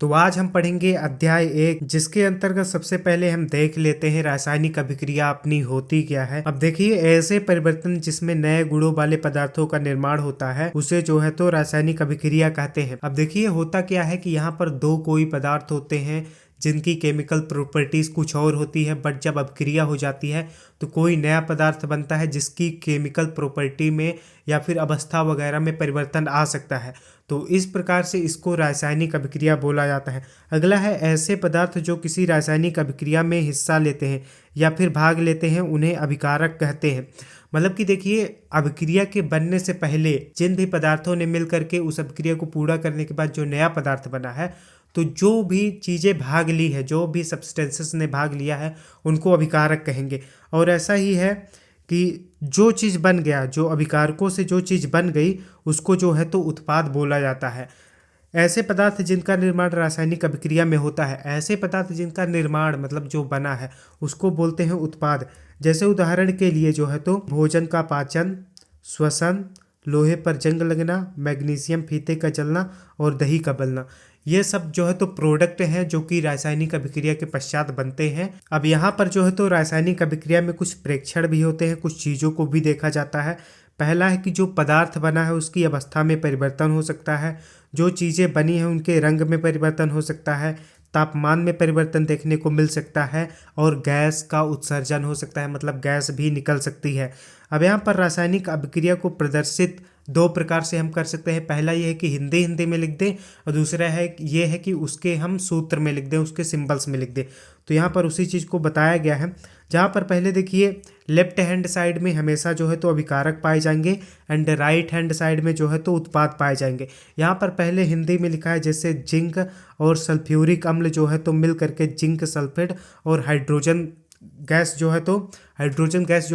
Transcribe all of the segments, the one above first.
तो आज हम पढ़ेंगे अध्याय 1, जिसके अंतर्गत सबसे पहले हम देख लेते हैं रासायनिक अभिक्रिया अपनी होती क्या है। अब देखिए, ऐसे परिवर्तन जिसमें नए गुणों वाले पदार्थों का निर्माण होता है उसे जो है तो रासायनिक अभिक्रिया कहते हैं। अब देखिए, होता क्या है कि यहाँ पर दो कोई पदार्थ होते हैं जिनकी केमिकल प्रॉपर्टीज कुछ और होती है, बट जब अभिक्रिया हो जाती है तो कोई नया पदार्थ बनता है जिसकी केमिकल प्रॉपर्टी में या फिर अवस्था वगैरह में परिवर्तन आ सकता है। तो इस प्रकार से इसको रासायनिक अभिक्रिया बोला जाता है। अगला है ऐसे पदार्थ जो किसी रासायनिक अभिक्रिया में हिस्सा लेते हैं या फिर भाग लेते हैं, उन्हें अभिकारक कहते हैं। मतलब कि देखिए, अभिक्रिया के बनने से पहले जिन भी पदार्थों ने मिल करके उस अभिक्रिया को पूरा करने के बाद जो नया पदार्थ बना है, तो जो भी चीज़ें भाग ली है, जो भी सब्सटेंसेस ने भाग लिया है, उनको अभिकारक कहेंगे। और ऐसा ही है कि जो चीज़ बन गया, जो अभिकारकों से जो चीज़ बन गई, उसको जो है तो उत्पाद बोला जाता है। ऐसे पदार्थ जिनका निर्माण रासायनिक अभिक्रिया में होता है, ऐसे पदार्थ जिनका निर्माण मतलब जो बना है उसको बोलते हैं उत्पाद। जैसे उदाहरण के लिए जो है तो भोजन का पाचन, श्वसन, लोहे पर जंग लगना, मैग्नीशियम फीते का जलना और दही का बनना, ये सब जो है तो प्रोडक्ट हैं जो कि रासायनिक अभिक्रिया के पश्चात बनते हैं। अब यहाँ पर जो है तो रासायनिक अभिक्रिया में कुछ प्रेक्षण भी होते हैं, कुछ चीज़ों को भी देखा जाता है। पहला है कि जो पदार्थ बना है उसकी अवस्था में परिवर्तन हो सकता है, जो चीज़ें बनी हैं उनके रंग में परिवर्तन हो सकता है, तापमान में परिवर्तन देखने को मिल सकता है और गैस का उत्सर्जन हो सकता है, मतलब गैस भी निकल सकती है। अब यहाँ पर रासायनिक अभिक्रिया को प्रदर्शित दो प्रकार से हम कर सकते हैं। पहला ये है कि हिंदी में लिख दें और दूसरा है ये है कि उसके हम सूत्र में लिख दें, उसके सिंबल्स में लिख दें। तो यहाँ पर उसी चीज़ को बताया गया है, जहाँ पर पहले देखिए लेफ्ट हैंड साइड में हमेशा जो है तो अभिकारक पाए जाएंगे एंड राइट हैंड साइड में जो है तो उत्पाद पाए जाएंगे। यहाँ पर पहले हिंदी में लिखा है जैसे जिंक और सल्फ्यूरिक अम्ल जो है तो मिल करके जिंक सल्फेट और हाइड्रोजन गैस जो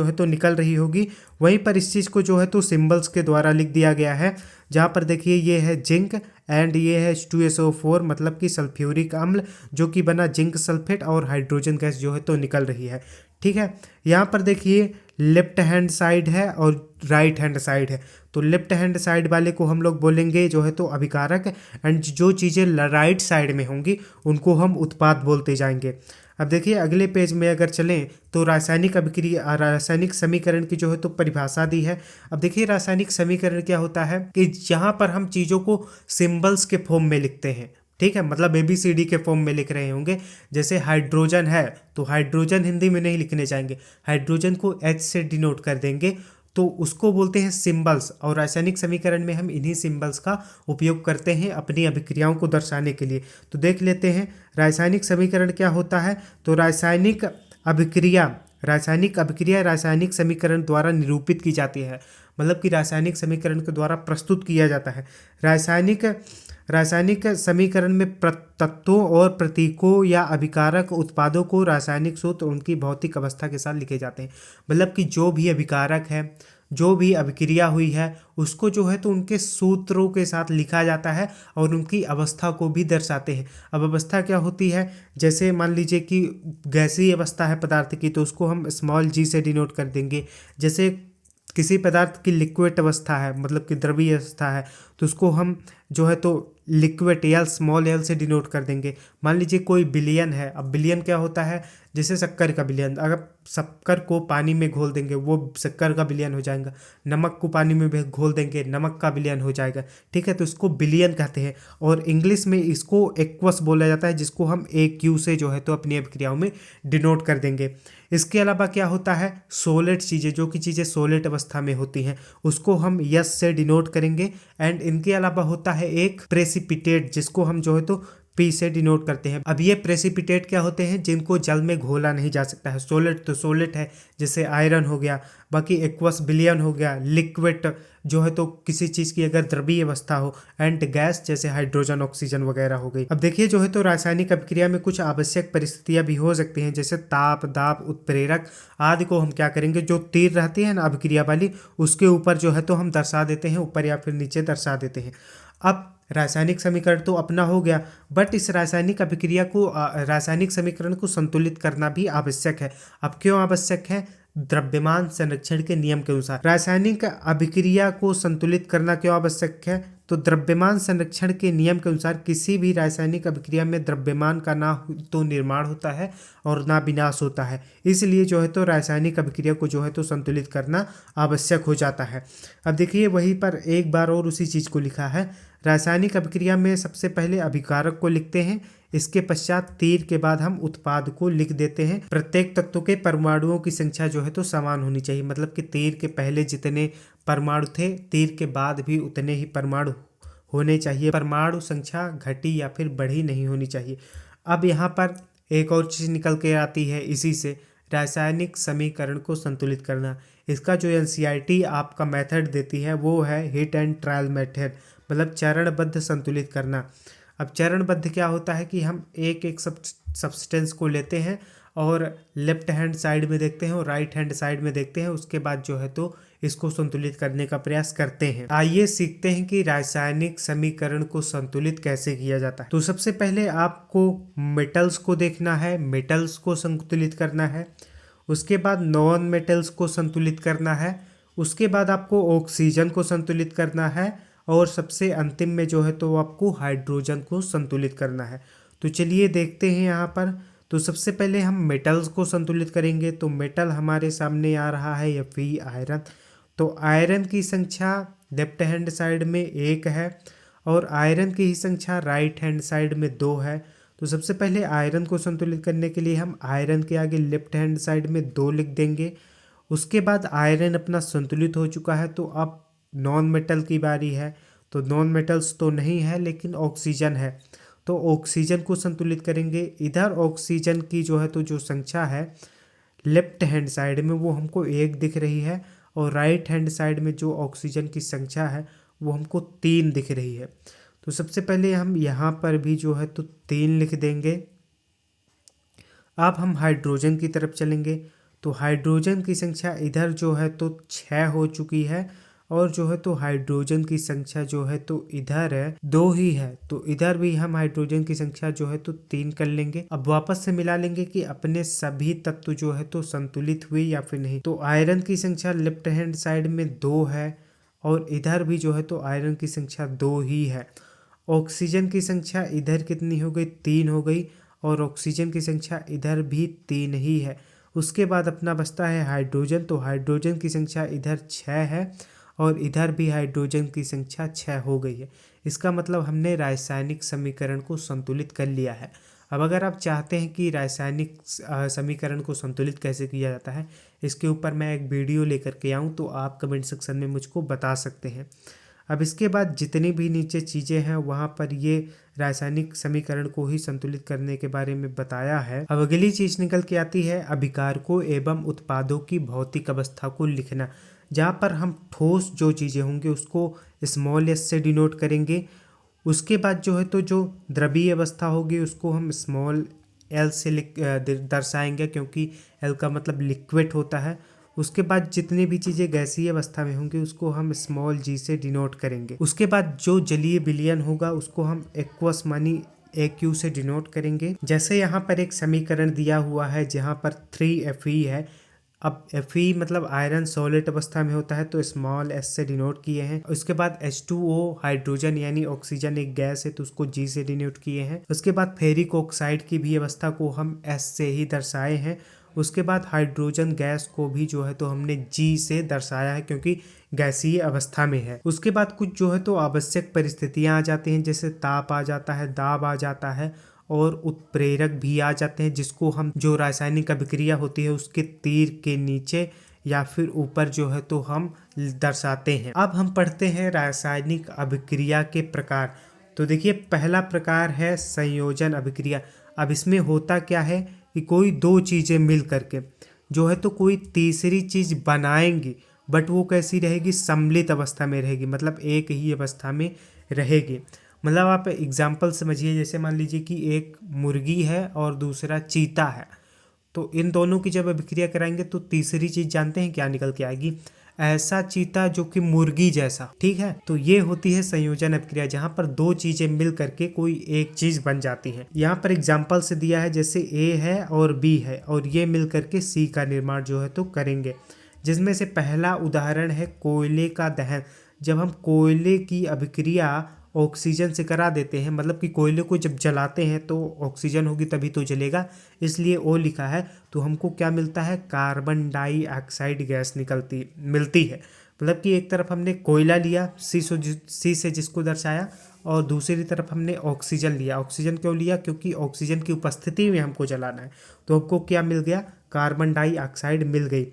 है तो निकल रही होगी। वहीं पर इस चीज़ को जो है तो सिंबल्स के द्वारा लिख दिया गया है, जहाँ पर देखिए ये है जिंक एंड ये है H2SO4, मतलब कि सल्फ्यूरिक अम्ल जो कि बना जिंक सल्फेट और हाइड्रोजन गैस जो है तो निकल रही है। ठीक है, यहाँ पर देखिए लेफ्ट हैंड साइड है और राइट हैंड साइड है। तो लेफ्ट हैंड साइड वाले को हम लोग बोलेंगे जो है तो अभिकारक, एंड जो चीज़ें राइट साइड में होंगी उनको हम उत्पाद बोलते जाएंगे। अब देखिए अगले पेज में अगर चलें तो रासायनिक समीकरण की जो है तो परिभाषा दी है। अब देखिए रासायनिक समीकरण क्या होता है कि जहाँ पर हम चीज़ों को सिंबल्स के फॉर्म में लिखते हैं। ठीक है, मतलब ABCD के फॉर्म में लिख रहे होंगे। जैसे हाइड्रोजन है तो हाइड्रोजन हिंदी में नहीं लिखने जाएंगे, हाइड्रोजन को H से डिनोट कर देंगे, तो उसको बोलते हैं सिंबल्स। और रासायनिक समीकरण में हम इन्हीं सिंबल्स का उपयोग करते हैं अपनी अभिक्रियाओं को दर्शाने के लिए। तो देख लेते हैं रासायनिक समीकरण क्या होता है। तो रासायनिक अभिक्रिया रासायनिक समीकरण द्वारा निरूपित की जाती है, मतलब कि रासायनिक समीकरण के द्वारा प्रस्तुत किया जाता है। रासायनिक समीकरण में तत्वों और प्रतीकों या अभिकारक उत्पादों को रासायनिक सूत्र उनकी भौतिक अवस्था के साथ लिखे जाते हैं। मतलब कि जो भी अभिकारक है, जो भी अभिक्रिया हुई है, उसको जो है तो उनके सूत्रों के साथ लिखा जाता है और उनकी अवस्था को भी दर्शाते हैं। अब अवस्था क्या होती है, जैसे मान लीजिए कि गैसीय अवस्था है पदार्थ की, तो उसको हम g से डिनोट कर देंगे। जैसे किसी पदार्थ की लिक्विड अवस्था है, मतलब कि द्रवीय अवस्था है, तो उसको हम जो है तो लिक्विड l से डिनोट कर देंगे। मान लीजिए कोई विलयन है। अब विलयन क्या होता है, जैसे शक्कर का विलयन, अगर शक्कर को पानी में घोल देंगे वो शक्कर का विलयन हो जाएगा, नमक को पानी में घोल देंगे नमक का विलयन हो जाएगा। ठीक है, तो इसको विलयन कहते हैं और इंग्लिश में इसको एक्वस बोला जाता है, जिसको हम AQ से जो है तो अपनी अभिक्रियाओं में डिनोट कर देंगे। इसके अलावा क्या होता है, सोलिड चीज़ें, जो कि चीज़ें सोलिड अवस्था में होती हैं, उसको हम S से डिनोट करेंगे। एंड इनके अलावा होता है एक प्रेसिपिटेट, जिसको हम जो है तो P से डिनोट करते हैं। अब ये प्रेसिपिटेट क्या होते हैं, जिनको जल में घोला नहीं जा सकता है। सोलिड तो सोलिड है, जैसे आयरन हो गया, बाकी एक्वस विलयन हो गया, लिक्विड जो है तो किसी चीज़ की अगर द्रवीय अवस्था हो, एंड गैस जैसे हाइड्रोजन ऑक्सीजन वगैरह हो गई। अब देखिए जो है तो रासायनिक अभिक्रिया में कुछ आवश्यक परिस्थितियां भी हो सकती हैं, जैसे ताप, दाब, उत्प्रेरक आदि को हम क्या करेंगे, जो तीर रहती है ना अभिक्रिया वाली, उसके ऊपर जो है तो हम दर्शा देते हैं, ऊपर या फिर नीचे दर्शा देते हैं। अब रासायनिक समीकरण तो अपना हो गया, बट इस रासायनिक समीकरण को संतुलित करना भी आवश्यक है। अब क्यों आवश्यक है, द्रव्यमान संरक्षण के नियम के अनुसार। रासायनिक अभिक्रिया को संतुलित करना क्यों आवश्यक है? तो द्रव्यमान संरक्षण के नियम के अनुसार किसी भी रासायनिक अभिक्रिया में द्रव्यमान का ना तो निर्माण होता है और ना विनाश होता है, इसलिए जो है तो रासायनिक अभिक्रिया को जो है तो संतुलित करना आवश्यक हो जाता है। अब देखिए वहीं पर एक बार और उसी चीज़ को लिखा है। रासायनिक अभिक्रिया में सबसे पहले अभिकारक को लिखते हैं, इसके पश्चात तीर के बाद हम उत्पाद को लिख देते हैं। प्रत्येक तत्व के परमाणुओं की संख्या जो है तो समान होनी चाहिए, मतलब कि तीर के पहले जितने परमाणु थे तीर के बाद भी उतने ही परमाणु होने चाहिए। परमाणु संख्या घटी या फिर बढ़ी नहीं होनी चाहिए। अब यहाँ पर एक और चीज़ निकल के आती है इसी से, रासायनिक समीकरण को संतुलित करना। इसका जो एनसीईआरटी आपका मेथड देती है वो है हिट एंड ट्रायल मेथड, मतलब चरणबद्ध संतुलित करना। अब चरणबद्ध क्या होता है कि हम एक एक सब्सटेंस को लेते हैं और लेफ्ट हैंड साइड में देखते हैं और राइट हैंड साइड में देखते हैं, उसके बाद जो है तो इसको संतुलित करने का प्रयास करते हैं। आइए सीखते हैं कि रासायनिक समीकरण को संतुलित कैसे किया जाता है। तो सबसे पहले आपको मेटल्स को देखना है, मेटल्स को संतुलित करना है। उसके बाद नॉन मेटल्स को संतुलित करना है। उसके बाद आपको ऑक्सीजन को संतुलित करना है और सबसे अंतिम में जो है तो आपको हाइड्रोजन को संतुलित करना है। तो चलिए देखते हैं यहाँ पर। तो सबसे पहले हम मेटल्स को संतुलित करेंगे। तो मेटल हमारे सामने आ रहा है Fe आयरन। तो आयरन की संख्या लेफ्ट हैंड साइड में 1 है और आयरन की ही संख्या राइट हैंड साइड में 2 है। तो सबसे पहले आयरन को संतुलित करने के लिए हम आयरन के आगे लेफ्ट हैंड साइड में 2 लिख देंगे। उसके बाद आयरन अपना संतुलित हो चुका है, तो अब नॉन मेटल की बारी है। तो नॉन मेटल्स तो नहीं है लेकिन ऑक्सीजन है, तो ऑक्सीजन को संतुलित करेंगे। इधर ऑक्सीजन की जो है तो जो संख्या है लेफ्ट हैंड साइड में वो हमको 1 दिख रही है और राइट हैंड साइड में जो ऑक्सीजन की संख्या है वो हमको 3 दिख रही है। तो सबसे पहले हम यहाँ पर भी जो है तो 3 लिख देंगे। अब हम हाइड्रोजन की तरफ चलेंगे। तो हाइड्रोजन की संख्या इधर जो है तो 6 हो चुकी है और जो है तो हाइड्रोजन की संख्या जो है तो इधर है 2 ही है। तो इधर भी हम हाइड्रोजन की संख्या जो है तो 3 कर लेंगे। अब वापस से मिला लेंगे कि अपने सभी तत्व जो है तो संतुलित हुए या फिर नहीं। तो आयरन की संख्या लेफ्ट हैंड साइड में 2 है और इधर भी जो है तो आयरन की संख्या 2 ही है। ऑक्सीजन की संख्या इधर कितनी हो गई? 3 हो गई और ऑक्सीजन की संख्या इधर भी 3 ही है। उसके बाद अपना बचता है हाइड्रोजन। तो हाइड्रोजन की संख्या इधर 6 है और इधर भी हाइड्रोजन की संख्या 6 हो गई है। इसका मतलब हमने रासायनिक समीकरण को संतुलित कर लिया है। अब अगर आप चाहते हैं कि रासायनिक समीकरण को संतुलित कैसे किया जाता है, इसके ऊपर मैं एक वीडियो लेकर के आऊँ तो आप कमेंट सेक्शन में मुझको बता सकते हैं। अब इसके बाद जितनी भी नीचे चीज़ें हैं वहाँ पर ये रासायनिक समीकरण को ही संतुलित करने के बारे में बताया है। अब अगली चीज़ निकल के आती है अभिकारकों एवं उत्पादों की भौतिक अवस्था को लिखना, जहाँ पर हम ठोस जो चीज़ें होंगी उसको स्मॉल एस से डिनोट करेंगे। उसके बाद जो है तो जो द्रवीय अवस्था होगी उसको हम स्मॉल एल से दर्शाएंगे, क्योंकि एल का मतलब लिक्विड होता है। उसके बाद जितनी भी चीज़ें गैसीय अवस्था में होंगी उसको हम स्मॉल जी से डिनोट करेंगे। उसके बाद जो जलीय विलयन होगा उसको हम एक्वस मानी AQ से डिनोट करेंगे। जैसे यहाँ पर एक समीकरण दिया हुआ है जहाँ पर 3Fe है। अब Fe मतलब आयरन सॉलिड अवस्था में होता है तो स्मॉल s से डिनोट किए हैं। उसके बाद H2O हाइड्रोजन यानी ऑक्सीजन एक गैस है तो उसको G से डिनोट किए हैं। उसके बाद फेरिक ऑक्साइड की भी अवस्था को हम S से ही दर्शाए हैं। उसके बाद हाइड्रोजन गैस को भी जो है तो हमने G से दर्शाया है क्योंकि गैसीय अवस्था में है। उसके बाद कुछ जो है तो आवश्यक परिस्थितियां आ जाती हैं, जैसे ताप आ जाता है, दाब आ जाता है और उत्प्रेरक भी आ जाते हैं, जिसको हम जो रासायनिक अभिक्रिया होती है उसके तीर के नीचे या फिर ऊपर जो है तो हम दर्शाते हैं। अब हम पढ़ते हैं रासायनिक अभिक्रिया के प्रकार। तो देखिए पहला प्रकार है संयोजन अभिक्रिया। अब इसमें होता क्या है कि कोई 2 चीज़ें मिल करके जो है तो कोई तीसरी चीज़ बनाएंगी, बट वो कैसी रहेगी? सम्मिलित अवस्था में रहेगी, मतलब एक ही अवस्था में रहेगी। मतलब आप एग्जाम्पल समझिए, जैसे मान लीजिए कि एक मुर्गी है और दूसरा चीता है, तो इन दोनों की जब अभिक्रिया कराएंगे तो तीसरी चीज़ जानते हैं क्या निकल के आएगी? ऐसा चीता जो कि मुर्गी जैसा, ठीक है। तो ये होती है संयोजन अभिक्रिया, जहाँ पर दो चीजें मिल करके कोई एक चीज बन जाती है। यहाँ पर एग्जाम्पल से दिया है, जैसे ए है और बी है और ये मिल करके सी का निर्माण जो है तो करेंगे, जिसमें से पहला उदाहरण है कोयले का दहन। जब हम कोयले की अभिक्रिया ऑक्सीजन से करा देते हैं, मतलब कि कोयले को जब जलाते हैं तो ऑक्सीजन होगी तभी तो जलेगा, इसलिए ओ लिखा है। तो हमको क्या मिलता है, कार्बन डाइऑक्साइड गैस मिलती है। मतलब कि एक तरफ हमने कोयला लिया, सी से जिसको दर्शाया, और दूसरी तरफ हमने ऑक्सीजन लिया। ऑक्सीजन क्यों लिया, क्योंकि ऑक्सीजन की उपस्थिति में हमको जलाना है। तो हमको क्या मिल गया, कार्बन डाइऑक्साइड मिल गई।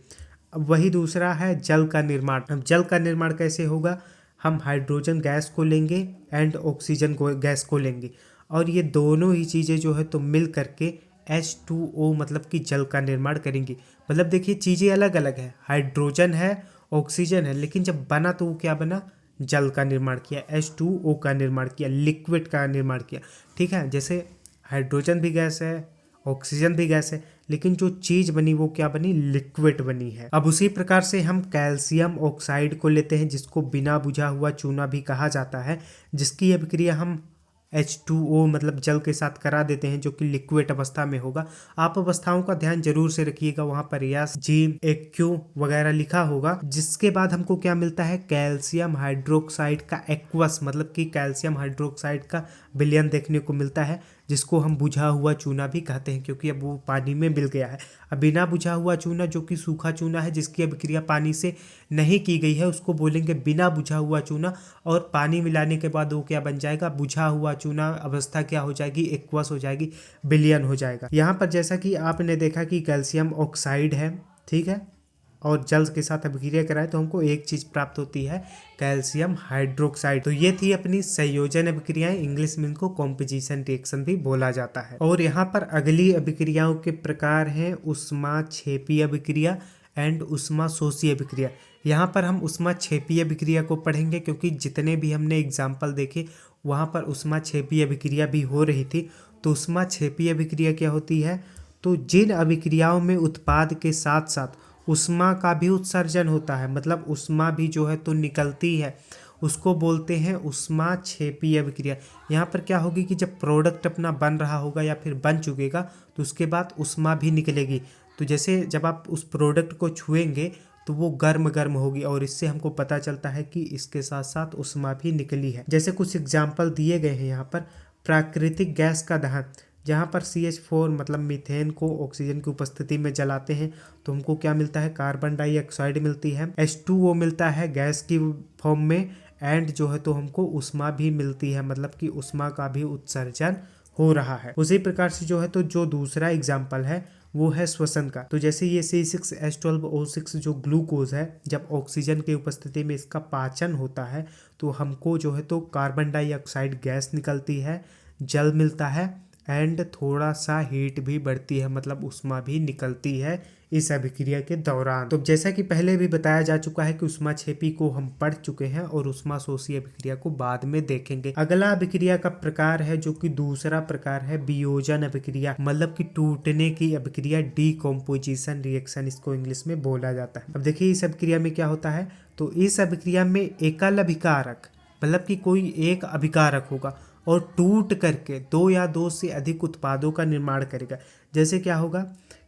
अब वही दूसरा है जल का निर्माण। अब जल का निर्माण कैसे होगा, हम हाइड्रोजन गैस को लेंगे एंड ऑक्सीजन गैस को लेंगे, और ये दोनों ही चीज़ें जो है तो मिल करके H2O मतलब कि जल का निर्माण करेंगी। मतलब देखिए चीज़ें अलग अलग है, हाइड्रोजन है, ऑक्सीजन है, लेकिन जब बना तो वो क्या बना, जल का निर्माण किया, H2O का निर्माण किया, लिक्विड का निर्माण किया, ठीक है। जैसे हाइड्रोजन भी गैस है, ऑक्सीजन भी गैस है, लेकिन जो चीज बनी वो क्या बनी, लिक्विड बनी है। अब उसी प्रकार से हम कैल्शियम ऑक्साइड को लेते हैं, जिसको बिना बुझा हुआ चूना भी कहा जाता है, जिसकी अभिक्रिया हम H2O मतलब जल के साथ करा देते हैं, जो कि लिक्विड अवस्था में होगा। आप अवस्थाओं का ध्यान जरूर से रखिएगा, वहां पर यस, जी, एक्यू वगैरह लिखा होगा। जिसके बाद हमको क्या मिलता है, कैल्शियम हाइड्रोक्साइड का एक्वस, मतलब कि कैल्शियम हाइड्रोक्साइड का विलयन देखने को मिलता है, जिसको हम बुझा हुआ चूना भी कहते हैं, क्योंकि अब वो पानी में मिल गया है। अब बिना बुझा हुआ चूना, जो कि सूखा चूना है, जिसकी अभिक्रिया पानी से नहीं की गई है, उसको बोलेंगे बिना बुझा हुआ चूना। और पानी मिलाने के बाद वो क्या बन जाएगा, बुझा हुआ चूना अवस्था क्या हो जाएगी, एक्वस हो जाएगी, विलयन हो जाएगा। यहाँ पर जैसा कि आपने देखा कि कैल्शियम ऑक्साइड है, ठीक है, और जल के साथ अभिक्रिया कराए तो हमको एक चीज प्राप्त होती है, कैल्शियम हाइड्रोक्साइड। तो ये थी अपनी संयोजन अभिक्रियाएं, इंग्लिश में इनको कॉम्पोजिशन रिएक्शन भी बोला जाता है। और यहाँ पर अगली अभिक्रियाओं के प्रकार हैं ऊष्माक्षेपी अभिक्रिया एंड ऊष्माशोषी अभिक्रिया। यहाँ पर हम ऊष्माक्षेपी अभिक्रिया को पढ़ेंगे, क्योंकि जितने भी हमने एग्जाम्पल देखे वहाँ पर ऊष्माक्षेपी अभिक्रिया भी हो रही थी। तो ऊष्माक्षेपी अभिक्रिया क्या होती है, तो जिन अभिक्रियाओं में उत्पाद के साथ साथ ऊष्मा का भी उत्सर्जन होता है, मतलब ऊष्मा भी जो है तो निकलती है, उसको बोलते हैं ऊष्माक्षेपी अभिक्रिया। यहाँ पर क्या होगी कि जब प्रोडक्ट अपना बन रहा होगा या फिर बन चुकेगा, तो उसके बाद ऊष्मा भी निकलेगी। तो जैसे जब आप उस प्रोडक्ट को छुएंगे तो वो गर्म गर्म होगी, और इससे हमको पता चलता है कि इसके साथ साथ ऊष्मा भी निकली है। जैसे कुछ एग्जाम्पल दिए गए हैं यहाँ पर, प्राकृतिक गैस का दहन, जहाँ पर CH4 मतलब मीथेन को ऑक्सीजन की उपस्थिति में जलाते हैं तो हमको क्या मिलता है, कार्बन डाइऑक्साइड मिलती है, H2O मिलता है गैस की फॉर्म में, एंड जो है तो हमको ऊष्मा भी मिलती है, मतलब कि ऊष्मा का भी उत्सर्जन हो रहा है। उसी प्रकार से जो है तो जो दूसरा एग्जाम्पल है वो है श्वसन का। तो जैसे ये C6H12O6 जो ग्लूकोज है, जब ऑक्सीजन की उपस्थिति में इसका पाचन होता है तो हमको जो है तो कार्बन डाइऑक्साइड गैस निकलती है, जल मिलता है, एंड थोड़ा सा हीट भी बढ़ती है, मतलब ऊष्मा भी निकलती है इस अभिक्रिया के दौरान। तो जैसा कि पहले भी बताया जा चुका है कि ऊष्माक्षेपी को हम पढ़ चुके हैं, और ऊष्माशोषी अभिक्रिया को बाद में देखेंगे। अगला अभिक्रिया का प्रकार है जो कि दूसरा प्रकार है वियोजन अभिक्रिया, मतलब कि टूटने की अभिक्रिया, डीकम्पोजिशन रिएक्शन इसको इंग्लिश में बोला जाता है। अब देखिए इस अभिक्रिया में क्या होता है, तो इस अभिक्रिया में एकल अभिकारक, मतलब कि कोई एक अभिकारक होगा और टूट करके दो या दो से अधिक उत्पादों का निर्माण करेगा। जैसे क्या होगा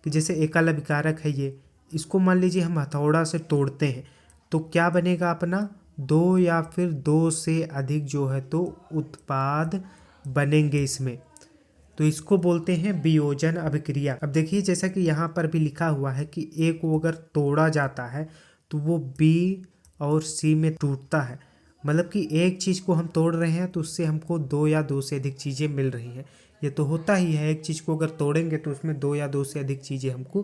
कि जैसे एकल अभिकारक है ये, इसको मान लीजिए हम हथौड़ा से तोड़ते हैं तो क्या बनेगा अपना, दो या फिर दो से अधिक जो है तो उत्पाद बनेंगे इसमें। तो इसको बोलते हैं वियोजन अभिक्रिया। अब देखिए जैसा कि यहाँ पर भी लिखा हुआ है कि ए को अगर तोड़ा जाता है तो वो B और C में टूटता है, मतलब कि एक चीज़ को हम तोड़ रहे हैं तो उससे हमको दो या दो से अधिक चीज़ें मिल रही हैं। ये तो होता ही है, एक चीज़ को अगर तोड़ेंगे तो उसमें दो या दो से अधिक चीज़ें हमको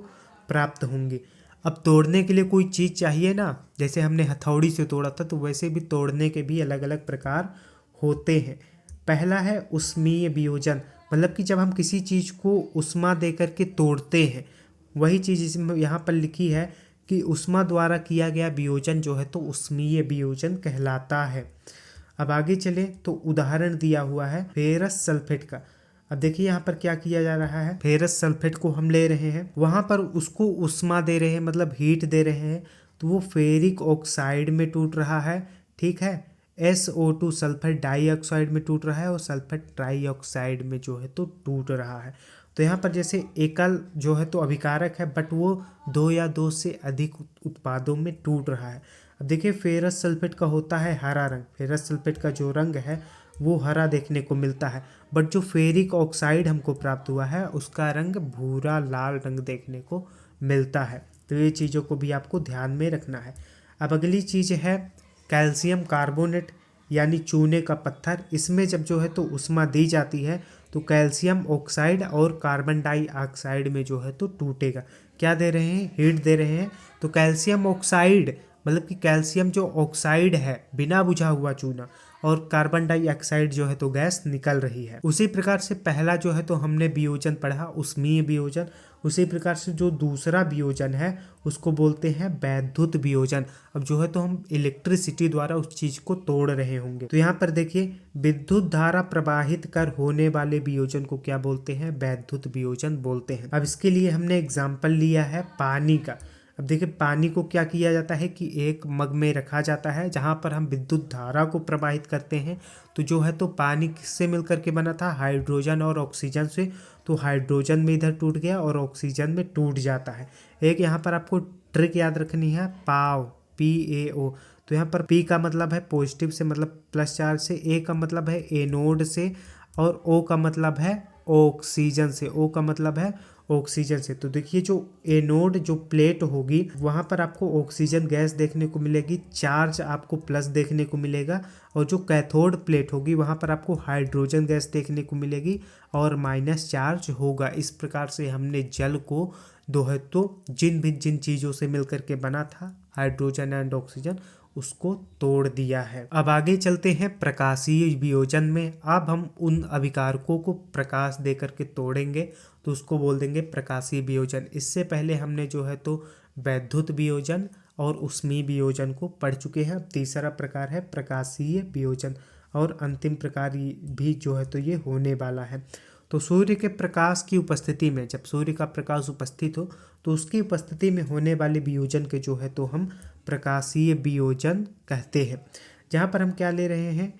प्राप्त होंगी। अब तोड़ने के लिए कोई चीज़ चाहिए ना, जैसे हमने हथौड़ी से तोड़ा था, तो वैसे भी तोड़ने के भी अलग अलग प्रकार होते हैं। पहला है ऊष्मीय वियोजन, मतलब कि जब हम किसी चीज़ को ऊष्मा दे करके तोड़ते हैं, वही चीज़ इसमें यहाँ पर लिखी है कि ऊष्मा द्वारा किया गया वियोजन जो है तो ऊष्मीय वियोजन कहलाता है। अब आगे चले तो उदाहरण दिया हुआ है फेरस सल्फेट का। अब देखिए यहाँ पर क्या किया जा रहा है, फेरस सल्फेट को हम ले रहे हैं, वहाँ पर उसको ऊष्मा दे रहे हैं, मतलब हीट दे रहे हैं, तो वो फेरिक ऑक्साइड में टूट रहा है, ठीक है। SO2 सल्फर डाइऑक्साइड में टूट रहा है और सल्फर ट्राइऑक्साइड में जो है तो टूट रहा है। तो यहाँ पर जैसे एकल जो है तो अभिकारक है, बट वो 2 या 2 से अधिक उत्पादों में टूट रहा है। अब देखिए फेरस सल्फेट का होता है हरा रंग, फेरस सल्फेट का जो रंग है वो हरा देखने को मिलता है, बट जो फेरिक ऑक्साइड हमको प्राप्त हुआ है उसका रंग भूरा लाल रंग देखने को मिलता है। तो ये चीज़ों को भी आपको ध्यान में रखना है। अब अगली चीज़ है कैल्शियम कार्बोनेट यानी चूने का पत्थर। इसमें जब जो है तो उष्मा दी जाती है तो कैल्शियम ऑक्साइड और कार्बन डाइऑक्साइड में जो है तो टूटेगा। क्या दे रहे हैं? हीट दे रहे हैं। तो कैल्शियम ऑक्साइड मतलब कि कैल्शियम जो ऑक्साइड है बिना बुझा हुआ चूना, और कार्बन डाइऑक्साइड जो है तो गैस निकल रही है। उसी प्रकार से पहला जो है तो हमने वियोजन पढ़ा उष्मीय वियोजन, उसी प्रकार से जो दूसरा वियोजन है उसको बोलते हैं वैद्युत वियोजन। अब जो है तो हम इलेक्ट्रिसिटी द्वारा उस चीज को तोड़ रहे होंगे। तो यहाँ पर देखिए विद्युत धारा प्रवाहित कर होने वाले वियोजन को क्या बोलते हैं? वैद्युत वियोजन बोलते हैं। अब इसके लिए हमने एग्जाम्पल लिया है पानी का। अब देखिए पानी को क्या किया जाता है कि एक मग में रखा जाता है जहाँ पर हम विद्युत धारा को प्रवाहित करते हैं। तो जो है तो पानी किससे मिलकर के बना था? हाइड्रोजन और ऑक्सीजन से। तो हाइड्रोजन में इधर टूट गया और ऑक्सीजन में टूट जाता है। एक यहाँ पर आपको ट्रिक याद रखनी है, पाव PAO। तो यहाँ पर P का मतलब है पॉजिटिव से, मतलब प्लस चार्ज से, A का मतलब है एनोड से, और O का मतलब है ऑक्सीजन से, O का मतलब है ऑक्सीजन से। तो देखिए जो एनोड जो प्लेट होगी वहां पर आपको ऑक्सीजन गैस देखने को मिलेगी, चार्ज आपको प्लस देखने को मिलेगा, और जो कैथोड प्लेट होगी वहां पर आपको हाइड्रोजन गैस देखने को मिलेगी और माइनस चार्ज होगा। इस प्रकार से हमने जल को दो है तो जिन चीज़ों से मिलकर के बना था हाइड्रोजन एंड ऑक्सीजन उसको तोड़ दिया है। अब आगे चलते हैं प्रकाशीय वियोजन में। अब हम उन अभिकारकों को प्रकाश दे करके तोड़ेंगे तो उसको बोल देंगे प्रकाशीय वियोजन। इससे पहले हमने जो है तो वैद्युत वियोजन और उष्मीय वियोजन को पढ़ चुके हैं। अब तीसरा प्रकार है प्रकाशीय वियोजन, और अंतिम प्रकार भी जो है तो ये होने वाला है। तो सूर्य के प्रकाश की उपस्थिति में, जब सूर्य का प्रकाश उपस्थित हो तो उसकी उपस्थिति में होने वाले वियोजन के जो है तो हम प्रकाशीय वियोजन कहते हैं। जहाँ पर हम क्या ले रहे हैं?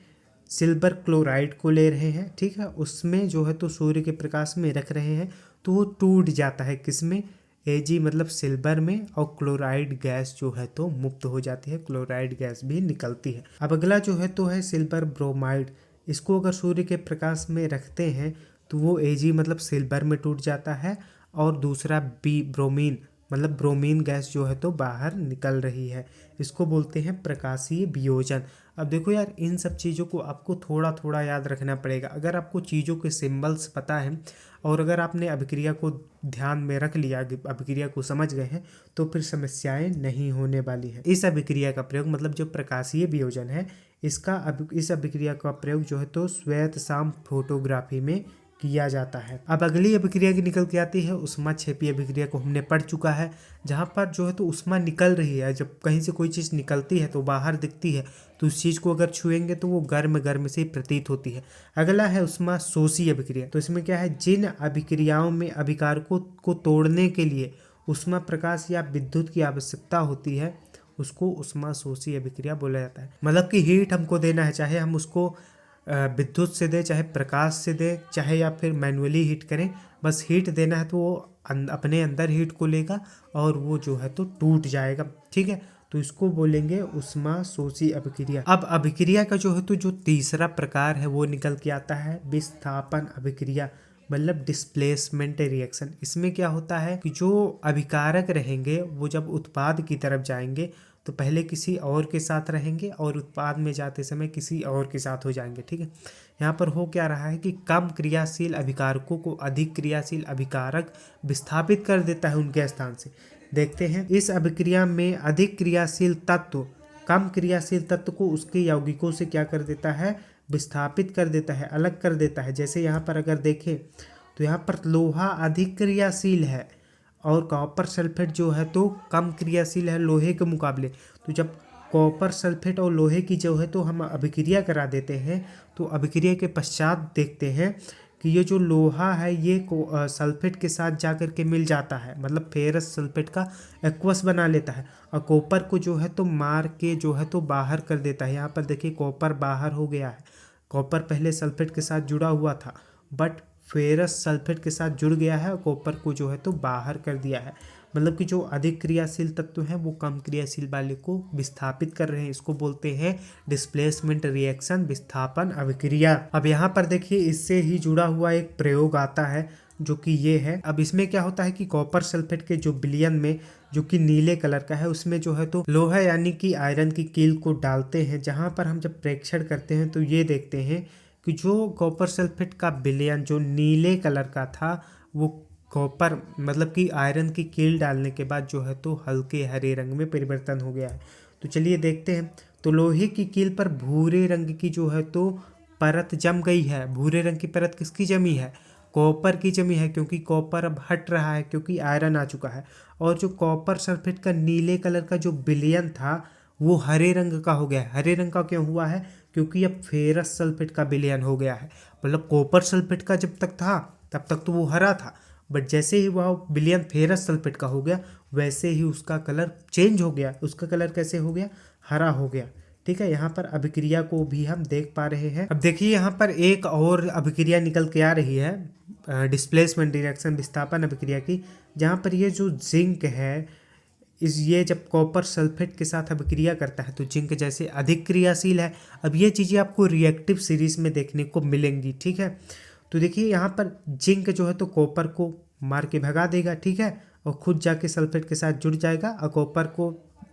सिल्वर क्लोराइड को ले रहे हैं, ठीक है। उसमें जो है तो सूर्य के प्रकाश में रख रहे हैं तो वो टूट जाता है, किसमें? Ag मतलब सिल्वर में, और क्लोराइड गैस जो है तो मुक्त हो जाती है, क्लोराइड गैस भी निकलती है। अब अगला जो है तो है सिल्वर ब्रोमाइड। इसको अगर सूर्य के प्रकाश में रखते हैं तो वो Ag मतलब सिल्वर में टूट जाता है, और दूसरा B ब्रोमीन मतलब ब्रोमीन गैस जो है तो बाहर निकल रही है। इसको बोलते हैं प्रकाशीय वियोजन। अब देखो यार इन सब चीज़ों को आपको थोड़ा थोड़ा याद रखना पड़ेगा। अगर आपको चीज़ों के सिंबल्स पता है और अगर आपने अभिक्रिया को ध्यान में रख लिया, अभिक्रिया को समझ गए हैं, तो फिर समस्याएं नहीं होने वाली हैं। इस अभिक्रिया का प्रयोग मतलब जो प्रकाशीय वियोजन है इस अभिक्रिया का प्रयोग जो है तो श्वेत शाम फोटोग्राफी में किया जाता है। अब अगली अभिक्रिया की निकल के आती है ऊष्माक्षेपीय अभिक्रिया को हमने पढ़ चुका है, जहाँ पर जो है तो ऊष्मा निकल रही है। जब कहीं से कोई चीज़ निकलती है तो बाहर दिखती है, तो उस चीज़ को अगर छुएंगे तो वो गर्म से प्रतीत होती है। अगला है ऊष्मा शोषी अभिक्रिया। तो इसमें क्या है? जिन अभिक्रियाओं में अभिकारकों को तोड़ने के लिए ऊष्मा प्रकाश या विद्युत की आवश्यकता होती है उसको ऊष्मा शोषी अभिक्रिया बोला जाता है। मतलब कि हीट हमको देना है, चाहे हम उसको विद्युत से दे, चाहे प्रकाश से दे, चाहे या फिर मैनुअली हीट करें, बस हीट देना है तो वो अपने अंदर हीट को लेगा और वो जो है तो टूट जाएगा, ठीक है। तो इसको बोलेंगे ऊष्मा शोषी अभिक्रिया। अब अभिक्रिया का जो है तो जो तीसरा प्रकार है वो निकल के आता है विस्थापन अभिक्रिया, मतलब डिस्प्लेसमेंट रिएक्शन। इसमें क्या होता है कि जो अभिकारक रहेंगे वो जब उत्पाद की तरफ जाएंगे तो पहले किसी और के साथ रहेंगे और उत्पाद में जाते समय किसी और के साथ हो जाएंगे, ठीक है। यहाँ पर हो क्या रहा है कि कम क्रियाशील अभिकारकों को अधिक क्रियाशील अभिकारक विस्थापित कर देता है उनके स्थान से। देखते हैं इस अभिक्रिया में अधिक क्रियाशील तत्व कम क्रियाशील तत्व को उसके यौगिकों से क्या कर देता है? विस्थापित कर देता है, अलग कर देता है। जैसे यहाँ पर अगर देखें तो यहाँ पर लोहा अधिक क्रियाशील है और कॉपर सल्फेट जो है तो कम क्रियाशील है लोहे के मुकाबले। तो जब कॉपर सल्फेट और लोहे की जो है तो हम अभिक्रिया करा देते हैं तो अभिक्रिया के पश्चात देखते हैं कि ये जो लोहा है ये सल्फेट के साथ जाकर के मिल जाता है, मतलब फेरस सल्फेट का एक्वस बना लेता है और कॉपर को जो है तो मार के जो है तो बाहर कर देता है। यहाँ पर देखिए कॉपर बाहर हो गया है। कॉपर पहले सल्फेट के साथ जुड़ा हुआ था बट फेरस सल्फेट के साथ जुड़ गया है और कॉपर को जो है तो बाहर कर दिया है। मतलब कि जो अधिक क्रियाशील तत्व हैं वो कम क्रियाशील वाले को विस्थापित कर रहे हैं। इसको बोलते हैं डिस्प्लेसमेंट रिएक्शन, विस्थापन अभिक्रिया। अब यहाँ पर देखिए इससे ही जुड़ा हुआ एक प्रयोग आता है जो कि ये है। अब इसमें क्या होता है कि कॉपर सल्फेट के जो विलयन में जो कि नीले कलर का है उसमें जो है तो लोहा यानी कि आयरन की कील को डालते हैं। जहाँ पर हम जब प्रेक्षण करते हैं तो ये देखते हैं कि जो कॉपर सल्फेट का विलयन जो नीले कलर का था वो कॉपर मतलब कि आयरन की कील डालने के बाद जो है तो हल्के हरे रंग में परिवर्तन हो गया है। तो चलिए देखते हैं। तो लोहे की कील पर भूरे रंग की जो है तो परत जम गई है। भूरे रंग की परत किसकी जमी है? कॉपर की जमी है, क्योंकि कॉपर अब हट रहा है क्योंकि आयरन आ चुका है। और जो कॉपर सल्फेट का नीले कलर का जो विलयन था वो हरे रंग का हो गया है। हरे रंग का क्यों हुआ है? क्योंकि अब फेरस सल्फेट का विलयन हो गया है। मतलब कॉपर सल्फेट का जब तक था तब तक तो वो हरा था, बट जैसे ही वह विलयन फेरस सल्फेट का हो गया वैसे ही उसका कलर चेंज हो गया। उसका कलर कैसे हो गया? हरा हो गया। ठीक है, यहाँ पर अभिक्रिया को भी हम देख पा रहे हैं। अब देखिए यहाँ पर एक और अभिक्रिया निकल के आ रही है डिस्प्लेसमेंट रिएक्शन, विस्थापन अभिक्रिया की, जहाँ पर ये जो जिंक है ये जब कॉपर सल्फेट के साथ अभिक्रिया करता है तो जिंक जैसे अधिक क्रियाशील है। अब ये चीज़ें आपको रिएक्टिव सीरीज में देखने को मिलेंगी। ठीक है, तो देखिए यहाँ पर जिंक जो है तो कॉपर को मार के भगा देगा। ठीक है, और खुद जाके सल्फेट के साथ जुड़ जाएगा और कॉपर को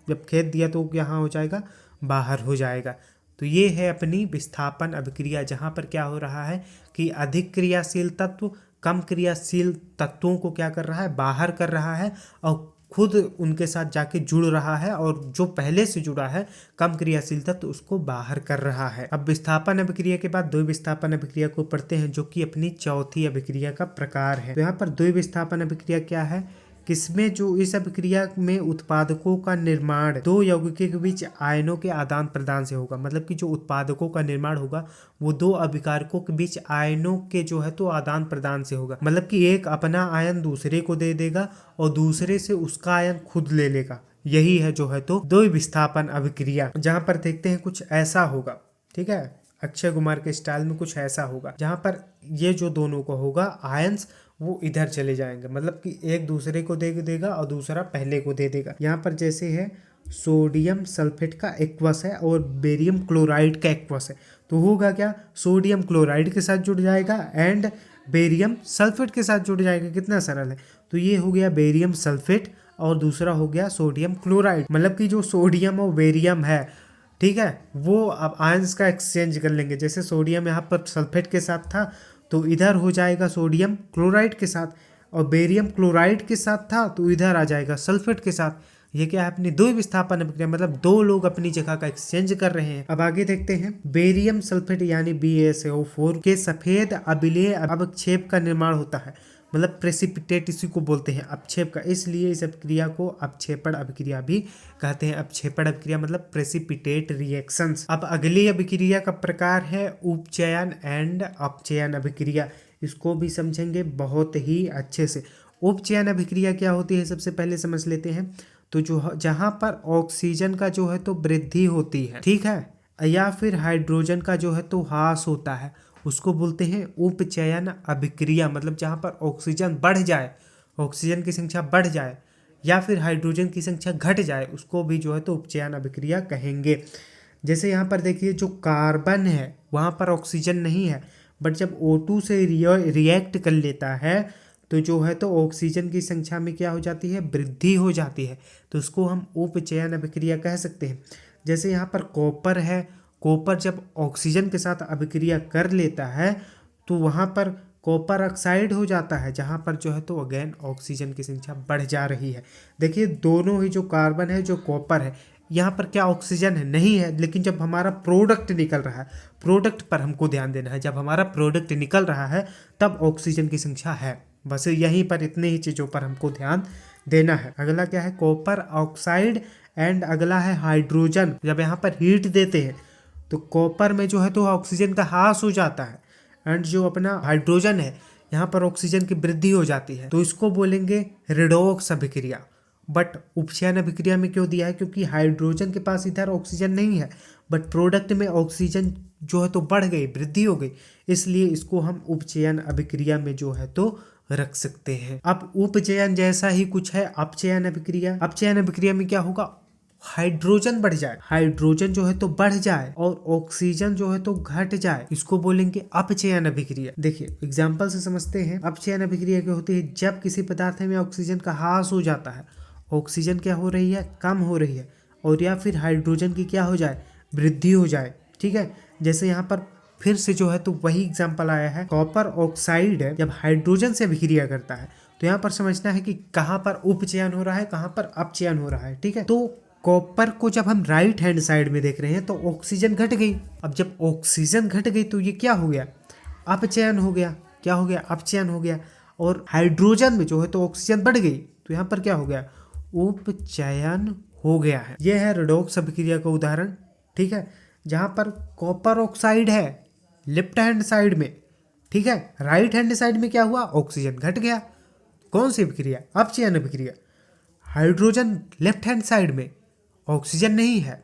जब खेद दिया तो यहाँ हो जाएगा, बाहर हो जाएगा। तो ये है अपनी विस्थापन अभिक्रिया, जहाँ पर क्या हो रहा है कि अधिक क्रियाशील तत्व कम क्रियाशील तत्वों को क्या कर रहा है? बाहर कर रहा है और खुद उनके साथ जाके जुड़ रहा है, और जो पहले से जुड़ा है कम क्रियाशील तत्व उसको बाहर कर रहा है। अब विस्थापन अभिक्रिया के बाद द्विविस्थापन अभिक्रिया को पढ़ते हैं जो कि अपनी चौथी अभिक्रिया का प्रकार है। तो यहाँ पर द्विविस्थापन अभिक्रिया क्या है? किसमें जो इस अभिक्रिया में उत्पादकों का निर्माण दो यौगिकों के बीच आयनों के आदान प्रदान से होगा। मतलब कि जो उत्पादकों का निर्माण होगा वो दो अभिकारकों के बीच आयनों के जो है तो आदान प्रदान से होगा। मतलब कि एक अपना आयन दूसरे को दे देगा और दूसरे से उसका आयन खुद ले लेगा। यही है जो है तो द्विविस्थापन अभिक्रिया, जहाँ पर देखते हैं कुछ ऐसा होगा। ठीक है, अक्षय कुमार के स्टाइल में कुछ ऐसा होगा जहाँ पर ये जो दोनों को होगा आयंस वो इधर चले जाएंगे। मतलब कि एक दूसरे को दे देगा और दूसरा पहले को दे देगा। यहाँ पर जैसे है सोडियम सल्फेट का एक्वस है और बेरियम क्लोराइड का एक्वस है, तो होगा क्या? सोडियम क्लोराइड के साथ जुड़ जाएगा एंड बेरियम सल्फेट के साथ जुड़ जाएगा। कितना सरल है। तो ये हो गया बेरियम सल्फेट और दूसरा हो गया सोडियम क्लोराइड। मतलब कि जो सोडियम और बेरियम है, ठीक है, वो अब आयंस का एक्सचेंज कर लेंगे। जैसे सोडियम यहाँ पर सल्फेट के साथ था तो इधर हो जाएगा सोडियम क्लोराइड के साथ, और बेरियम क्लोराइड के साथ था तो इधर आ जाएगा सल्फेट के साथ। ये क्या है? अपनी द्विविस्थापन अभिक्रिया, मतलब दो लोग अपनी जगह का एक्सचेंज कर रहे हैं। अब आगे देखते हैं। बेरियम सल्फेट यानी BaSO4 के सफेद अबिलेय अवक्षेप का निर्माण होता है। मतलब प्रेसिपिटेट इसी को बोलते हैं, अपक्षेप का, इसलिए इस अभिक्रिया को अपक्षेपण अभिक्रिया भी कहते हैं। अपक्षेपण अभिक्रिया मतलब प्रेसिपिटेट रिएक्शंस। अब अगली अभिक्रिया का प्रकार है उपचयन एंड अपचयन अभिक्रिया। इसको भी समझेंगे बहुत ही अच्छे से। उपचयन अभिक्रिया क्या होती है सबसे पहले समझ लेते हैं। तो जो जहाँ पर ऑक्सीजन का जो है तो वृद्धि होती है, ठीक है, या फिर हाइड्रोजन का जो है तो ह्रास होता है, उसको बोलते हैं उपचयन अभिक्रिया। मतलब जहाँ पर ऑक्सीजन बढ़ जाए, ऑक्सीजन की संख्या बढ़ जाए या फिर हाइड्रोजन की संख्या घट जाए, उसको भी जो है तो उपचयन अभिक्रिया कहेंगे। जैसे यहाँ पर देखिए जो कार्बन है वहाँ पर ऑक्सीजन नहीं है, बट जब O2 से रिएक्ट कर लेता है तो जो है तो ऑक्सीजन की संख्या में क्या हो जाती है? वृद्धि हो जाती है। तो उसको हम उपचयन अभिक्रिया कह सकते हैं। जैसे यहाँ पर कॉपर है, कॉपर जब ऑक्सीजन के साथ अभिक्रिया कर लेता है तो वहाँ पर कॉपर ऑक्साइड हो जाता है, जहाँ पर जो है तो अगेन ऑक्सीजन की संख्या बढ़ जा रही है। देखिए दोनों ही जो कार्बन है जो कॉपर है, यहाँ पर क्या ऑक्सीजन है? नहीं है। लेकिन जब हमारा प्रोडक्ट निकल रहा है, प्रोडक्ट पर हमको ध्यान देना है। जब हमारा प्रोडक्ट निकल रहा है तब ऑक्सीजन की संख्या है। बस यहीं पर इतनी ही चीज़ों पर हमको ध्यान देना है। अगला क्या है? कॉपर ऑक्साइड एंड अगला है हाइड्रोजन। जब यहाँ पर हीट देते हैं तो कॉपर में जो है तो ऑक्सीजन का ह्रास हो जाता है एंड जो अपना हाइड्रोजन है यहाँ पर ऑक्सीजन की वृद्धि हो जाती है, तो इसको बोलेंगे रिडॉक्स अभिक्रिया। बट उपचयन अभिक्रिया में क्यों दिया है, क्योंकि हाइड्रोजन के पास इधर ऑक्सीजन नहीं है, बट प्रोडक्ट में ऑक्सीजन जो है तो बढ़ गई, वृद्धि हो गई, इसलिए इसको हम उपचयन अभिक्रिया में जो है तो रख सकते हैं। अब उपचयन जैसा ही कुछ है अपचयन अभिक्रिया। अपचयन अभिक्रिया में क्या होगा, हाइड्रोजन बढ़ जाए, हाइड्रोजन जो है तो बढ़ जाए और ऑक्सीजन जो है तो घट जाए, इसको बोलेंगे अपचयन अभिक्रिया। देखिए एग्जाम्पल से समझते हैं। अपचयन अभिक्रिया क्या होती है, जब किसी पदार्थ में ऑक्सीजन का ह्रास हो जाता है, ऑक्सीजन क्या हो रही है, कम हो रही है, और या फिर हाइड्रोजन की क्या हो जाए, वृद्धि हो जाए। ठीक है, जैसे यहाँ पर फिर से जो है तो वही एग्जाम्पल आया है, कॉपर ऑक्साइड जब हाइड्रोजन से अभिक्रिया करता है, तो यहाँ पर समझना है कि कहाँ पर उपचयन हो रहा है, कहाँ पर अपचयन हो रहा है। ठीक है, तो कॉपर को जब हम राइट हैंड साइड में देख रहे हैं तो ऑक्सीजन घट गई। अब जब ऑक्सीजन घट गई तो ये क्या हो गया, अपचयन हो गया। क्या हो गया, अपचयन हो गया। और हाइड्रोजन में जो है तो ऑक्सीजन बढ़ गई, तो यहाँ पर क्या हो गया, उपचयन हो गया है। यह है रेडॉक्स अभिक्रिया का उदाहरण। ठीक है, जहाँ पर कॉपर ऑक्साइड है लेफ्ट हैंड साइड में, ठीक है, राइट हैंड साइड में क्या हुआ, ऑक्सीजन घट गया। कौन सी अभिक्रिया, अपचयन अभिक्रिया। हाइड्रोजन लेफ्ट हैंड साइड में, ऑक्सीजन नहीं है,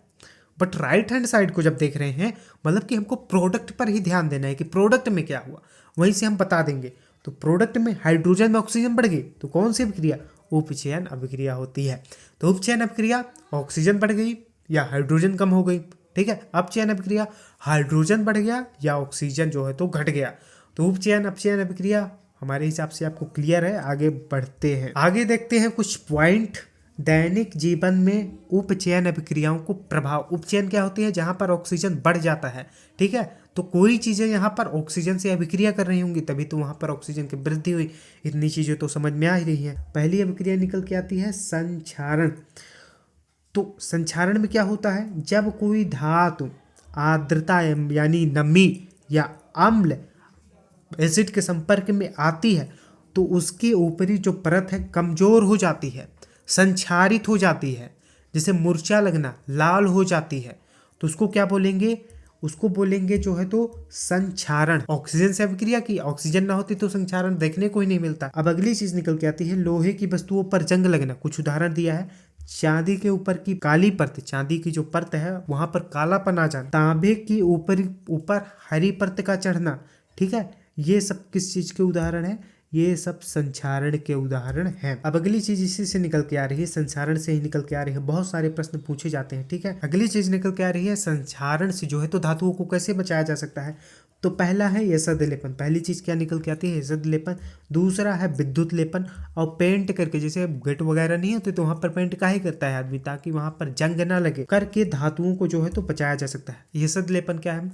बट राइट हैंड साइड को जब देख रहे हैं, मतलब कि हमको प्रोडक्ट पर ही ध्यान देना है कि प्रोडक्ट में क्या हुआ, वहीं से हम बता देंगे। तो प्रोडक्ट में हाइड्रोजन में ऑक्सीजन बढ़ गई, तो कौन सी अभिक्रिया, उपचयन अभिक्रिया होती है। तो उपचयन अभिक्रिया ऑक्सीजन बढ़ गई या हाइड्रोजन कम हो गई। ठीक है, अपचयन अभिक्रिया हाइड्रोजन बढ़ गया या ऑक्सीजन जो है तो घट गया। तो उपचयन अपचयन अभिक्रिया हमारे हिसाब से आपको क्लियर है। आगे बढ़ते हैं, आगे देखते हैं कुछ पॉइंट। दैनिक जीवन में उपचयन अभिक्रियाओं को प्रभाव। उपचयन क्या होती है, जहां पर ऑक्सीजन बढ़ जाता है। ठीक है, तो कोई चीजें यहाँ पर ऑक्सीजन से अभिक्रिया कर रही होंगी, तभी तो वहां पर ऑक्सीजन की वृद्धि हुई। इतनी चीजें तो समझ में आ ही रही है। पहली अभिक्रिया निकल के आती है संक्षारण। तो संक्षारण में क्या होता है, जब कोई धातु आर्द्रता यानी नमी या अम्ल एसिड के संपर्क में आती है, तो उसके ऊपरी जो परत है कमजोर हो जाती है, संक्षारित हो जाती है, जैसे मूर्छा लगना, लाल हो जाती है, तो उसको क्या बोलेंगे, उसको बोलेंगे जो है तो संक्षारण। ऑक्सीजन से अभिक्रिया की, ऑक्सीजन ना होती तो संक्षारण देखने को ही नहीं मिलता। अब अगली चीज निकल के आती है लोहे की वस्तुओं पर जंग लगना। कुछ उदाहरण दिया है, चांदी के ऊपर की काली परत, चांदी की जो परत है वहां पर कालापन आ जाना, तांबे की ऊपर हरी परत का चढ़ना। ठीक है, ये सब किस चीज के उदाहरण है, ये सब संक्षारण के उदाहरण हैं। अब अगली चीज इसी से निकल के आ रही है, संक्षारण से ही निकल के आ रही है, बहुत सारे प्रश्न पूछे जाते हैं। ठीक है, अगली चीज निकल के आ रही है, संक्षारण से जो है तो धातुओं को कैसे बचाया जा सकता है। तो पहला है यसद लेपन। पहली चीज क्या निकल के आती है, यसद लेपन। दूसरा है विद्युत लेपन। और पेंट करके, जैसे गेट वगैरह नहीं होते तो वहां पर पेंट काहे करता है आदमी, ताकि वहां पर जंग ना लगे, करके धातुओं को जो है तो बचाया जा सकता है। यसद लेपन क्या है,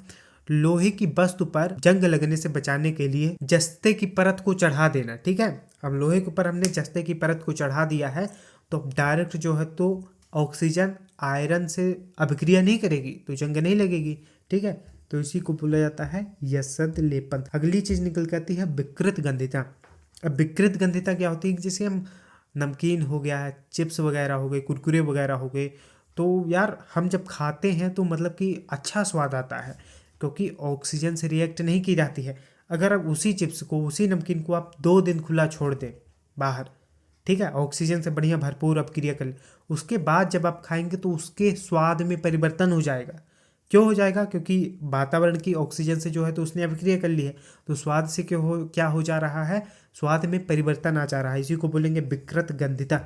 लोहे की वस्तु पर जंग लगने से बचाने के लिए जस्ते की परत को चढ़ा देना। ठीक है, अब लोहे के ऊपर हमने जस्ते की परत को चढ़ा दिया है, तो डायरेक्ट जो है तो ऑक्सीजन आयरन से अभिक्रिया नहीं करेगी, तो जंग नहीं लगेगी। ठीक है, तो इसी को बोला जाता है यसद लेपन। अगली चीज निकल के आती है विकृत गंधिता। अब विकृत गंधिता क्या होती है, जैसे हम नमकीन हो गया है, चिप्स वगैरह हो गए, कुरकुरे वगैरह हो गए, तो यार हम जब खाते हैं तो मतलब कि अच्छा स्वाद आता है, क्योंकि ऑक्सीजन से रिएक्ट नहीं की जाती है। अगर आप उसी चिप्स को, उसी नमकीन को आप 2 दिन खुला छोड़ दें बाहर, ठीक है, ऑक्सीजन से बढ़िया भरपूर अपक्रिया कर ले, उसके बाद जब आप खाएंगे तो उसके स्वाद में परिवर्तन हो जाएगा। क्यों हो जाएगा, क्योंकि वातावरण की ऑक्सीजन से जो है तो उसने अभिक्रिया कर ली है, तो स्वाद से क्या हो जा रहा है, स्वाद में परिवर्तन आ जा रहा है। इसी को बोलेंगे विकृत गंधिता।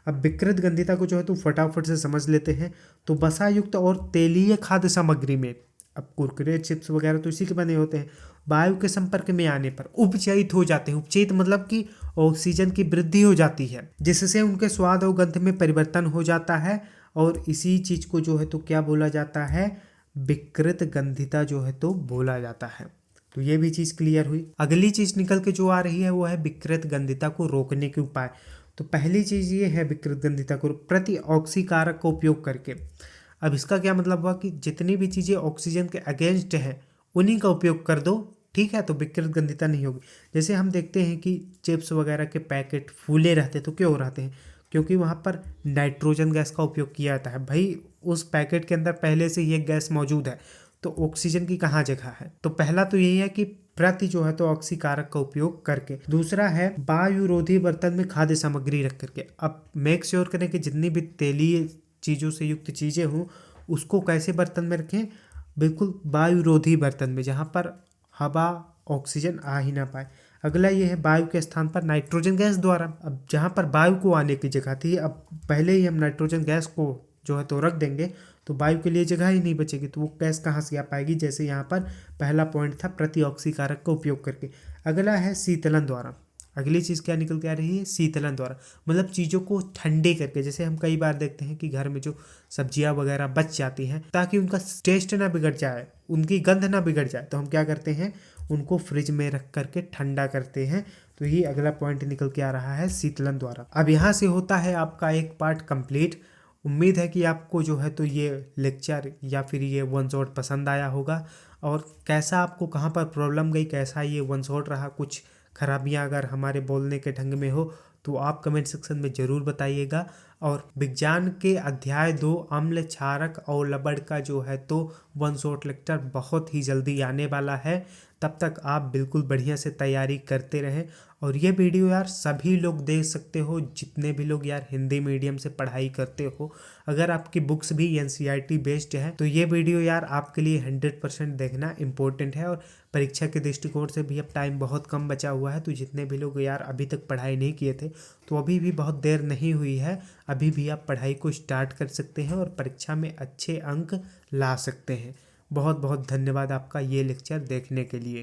अब विकृत गंधिता को जो है तो फटाफट से समझ लेते हैं। तो वसा युक्त और तेलीय खाद्य सामग्री में, अब कुरकुरे चिप्स वगैरह तो इसी के बने होते हैं, वायु के संपर्क में आने पर उपचयित हो जाते हैं। उपचयित मतलब कि ऑक्सीजन की वृद्धि हो जाती है, जिससे उनके स्वाद और गंध में परिवर्तन हो जाता है, और इसी चीज को जो है तो क्या बोला जाता है, विकृत गंधिता जो है तो बोला जाता है। तो ये भी चीज क्लियर हुई। अगली चीज निकल के जो आ रही है वो है विकृत गंधिता को रोकने के उपाय। तो पहली चीज ये है विकृत गंधिता को प्रति ऑक्सीकारक का उपयोग करके। अब इसका क्या मतलब हुआ कि जितनी भी चीजें ऑक्सीजन के अगेंस्ट है उन्हीं का उपयोग कर दो, ठीक है, तो विकृत गंधिता नहीं होगी। जैसे हम देखते हैं कि चिप्स वगैरह के पैकेट फूले रहते, तो क्यों रहते हैं, क्योंकि वहाँ पर नाइट्रोजन गैस का उपयोग किया जाता है। भाई उस पैकेट के अंदर पहले से ये गैस मौजूद है, तो ऑक्सीजन की कहाँ जगह है। तो पहला तो यही है कि प्रति जो है तो ऑक्सीकारक का उपयोग करके। दूसरा है वायुरोधी बर्तन में खाद्य सामग्री रख करके। अब मेक श्योर करें कि जितनी भी तेलीय चीज़ों से युक्त चीज़ें हों उसको कैसे बर्तन में रखें, बिल्कुल वायुरोधी बर्तन में, जहाँ पर हवा ऑक्सीजन आ ही ना पाए। अगला ये है वायु के स्थान पर नाइट्रोजन गैस द्वारा। अब जहाँ पर वायु को आने की जगह थी, अब पहले ही हम नाइट्रोजन गैस को जो है तो रख देंगे तो वायु के लिए जगह ही नहीं बचेगी, तो वो गैस कहाँ से आ पाएगी। जैसे यहाँ पर पहला पॉइंट था प्रति ऑक्सीकारक का उपयोग करके। अगला है शीतलन द्वारा। अगली चीज़ क्या निकल के आ रही है, शीतलन द्वारा, मतलब चीज़ों को ठंडे करके। जैसे हम कई बार देखते हैं कि घर में जो सब्जियां वगैरह बच जाती हैं, ताकि उनका टेस्ट ना बिगड़ जाए, उनकी गंध ना बिगड़ जाए, तो हम क्या करते हैं, उनको फ्रिज में रख करके ठंडा करते हैं। तो ये अगला पॉइंट निकल के आ रहा है शीतलन द्वारा। अब यहाँ से होता है आपका एक पार्ट कंप्लीट। उम्मीद है कि आपको जो है तो ये लेक्चर या फिर ये वन शॉट पसंद आया होगा, और कैसा आपको कहाँ पर प्रॉब्लम गई, कैसा ये वन शॉट रहा, कुछ खराबियाँ अगर हमारे बोलने के ढंग में हो तो आप कमेंट सेक्शन में ज़रूर बताइएगा। और विज्ञान के अध्याय 2 अम्ल क्षारक और लवण का जो है तो वन शॉट लेक्चर बहुत ही जल्दी आने वाला है। तब तक आप बिल्कुल बढ़िया से तैयारी करते रहें। और ये वीडियो यार सभी लोग देख सकते हो, जितने भी लोग यार हिंदी मीडियम से पढ़ाई करते हो। अगर आपकी बुक्स भी एनसीईआरटी बेस्ड है तो ये वीडियो यार आपके लिए 100% देखना इम्पोर्टेंट है। और परीक्षा के दृष्टिकोण से भी अब टाइम बहुत कम बचा हुआ है, तो जितने भी लोग यार अभी तक पढ़ाई नहीं किए थे तो अभी भी बहुत देर नहीं हुई है, अभी भी आप पढ़ाई को स्टार्ट कर सकते हैं और परीक्षा में अच्छे अंक ला सकते हैं। बहुत बहुत धन्यवाद आपका ये लेक्चर देखने के लिए।